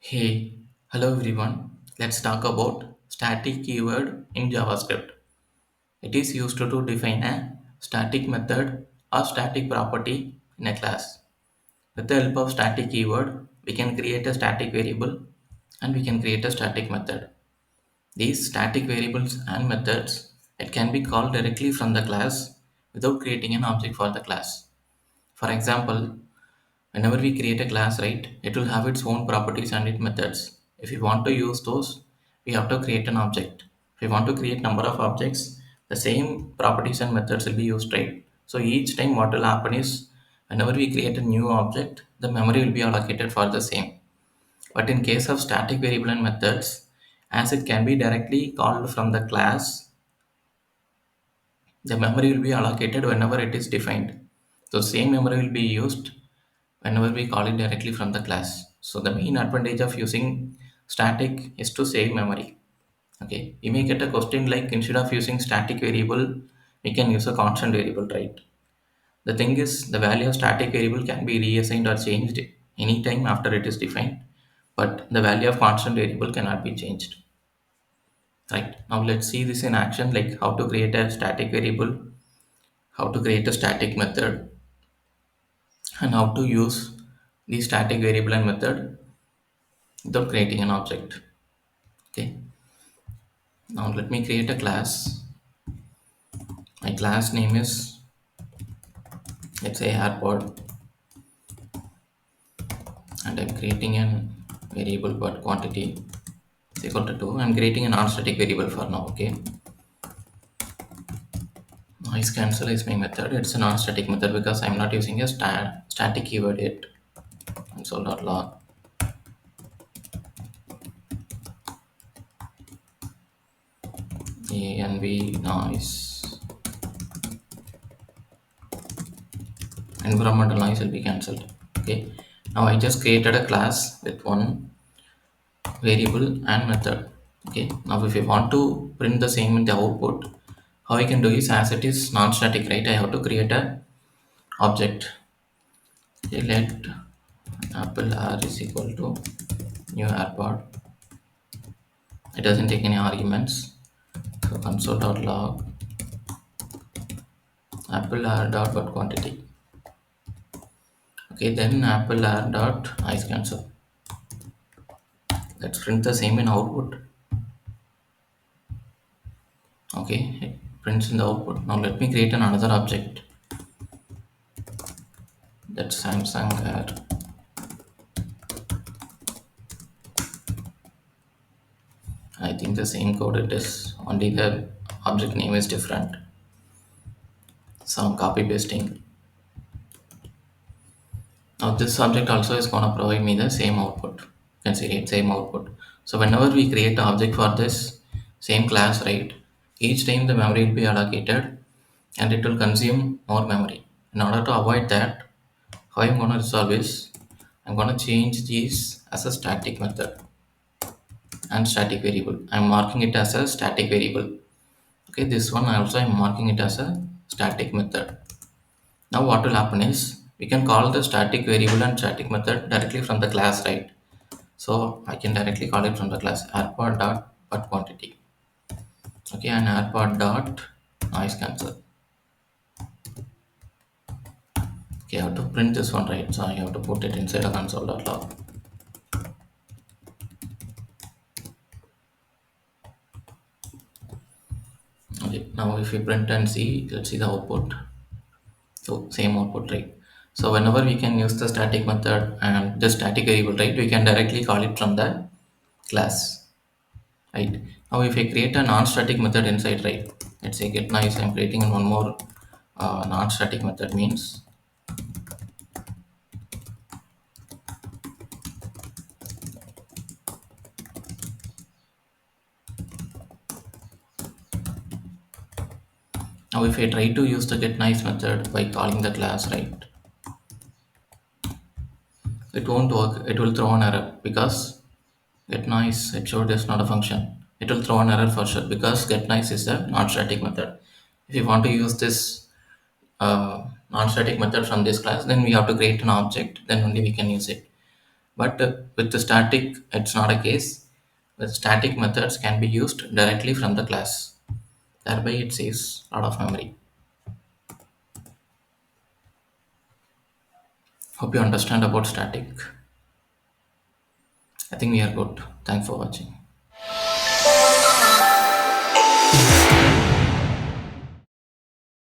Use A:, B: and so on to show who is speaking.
A: Hey, hello everyone. Let's talk about static keyword in JavaScript. It is used to define a static method or static property in a class. With the help of static keyword, we can create a static variable and we can create a static method. These static variables and methods it can be called directly from the class without creating an object for the class. For example, whenever we create a class, right, it will have its own properties and its methods. If we want to use those, we have to create an object. If we want to create number of objects, the same properties and methods will be used, right? So each time what will happen is whenever we create a new object, the memory will be allocated for the same. But in case of static variable and methods, as it can be directly called from the class, the memory will be allocated whenever it is defined. So same memory will be used whenever we call it directly from the class. So the main advantage of using static is to save memory. Okay, you may get a question like instead of using static variable, we can use a constant variable, right? The thing is the value of static variable can be reassigned or changed anytime after it is defined, but the value of constant variable cannot be changed. Right, now let's see this in action, like how to create a static variable, how to create a static method, and how to use the static variable and method without creating an object. Okay, now let me create a class. My class name is, let's say, airpod, and I'm creating an variable but quantity is equal to 2. I'm creating a non-static variable for now. Okay, noise cancel is my method. It's a non-static method because I'm not using a static keyword yet. Console.log env noise, environmental noise will be cancelled. Okay, now I just created a class with one variable and method. Okay, now if you want to print the same in the output, how I can do is, as it is non-static, right, I have to create a object. Okay, let apple r is equal to new airpod. It doesn't take any arguments, so console.log apple r dot but quantity. Okay, then apple r dot noise cancel. Let's print the same in output. Okay, it prints in the output. Now let me create another object, that's samsung air. I think the same code it is, only the object name is different. So I'm copy pasting. Now this object also is gonna provide me the same output. You can see it, same output. So whenever we create an object for this same class, right, each time the memory will be allocated and it will consume more memory. In order to avoid that, how I'm gonna resolve is, I'm gonna change these as a static method and static variable. I'm marking it as a static variable. Okay, this one also I'm marking it as a static method. Now what will happen is we can call the static variable and static method directly from the class, right? So I can directly call it from the class airpod dot but quantity. Okay, and airpod dot noise cancel. Okay, I have to print this one, right? So I have to put it inside a console.log. Okay, now if we print and see, let's see the output. So same output, right? So whenever we can use the static method and the static variable, right, we can directly call it from the class, right? Now if I create a non-static method inside, right, let's say get nice, I'm creating one more non-static method, means now if I try to use the get nice method by calling the class, right, it won't work. It will throw an error because get nice it showed is not a function. It will throw an error for sure because get nice is a non-static method. If you want to use this non-static method from this class, then we have to create an object, then only we can use it. But with the static, it's not a case. With static methods can be used directly from the class. Thereby, it saves a lot of memory. Hope you understand about static. I think we are good. Thanks for watching.